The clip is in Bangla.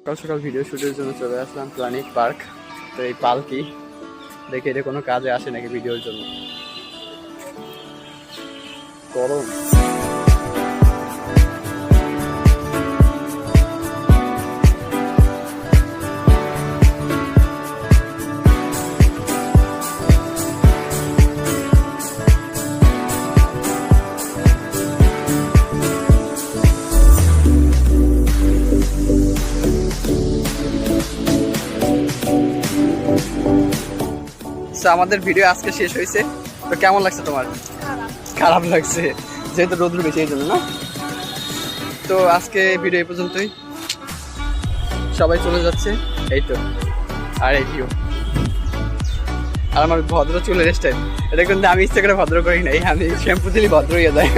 সকাল সকাল ভিডিও শুটের জন্য চলে আসলাম প্ল্যানেট পার্ক। তো এই পালকি দেখে এটা কোনো কাজে আসে নাকি ভিডিওর জন্য? গরম। আমাদের ভিডিও আজকে শেষ হয়েছে, তো কেমন লাগছে তোমার? খারাপ লাগছে যেহেতু রোদ্র বেশি এই জন্য না। তো আজকে ভিডিও এই পর্যন্তই, সবাই চলে যাচ্ছে। এই তো আর এই ভিউ আর আমার ভদ্র চুলের স্টাইল, এটা কিন্তু আমি ইচ্ছা করে ভদ্র করি নাই, আমি শ্যাম্পু দিলেই ভদ্র হয়ে যায়।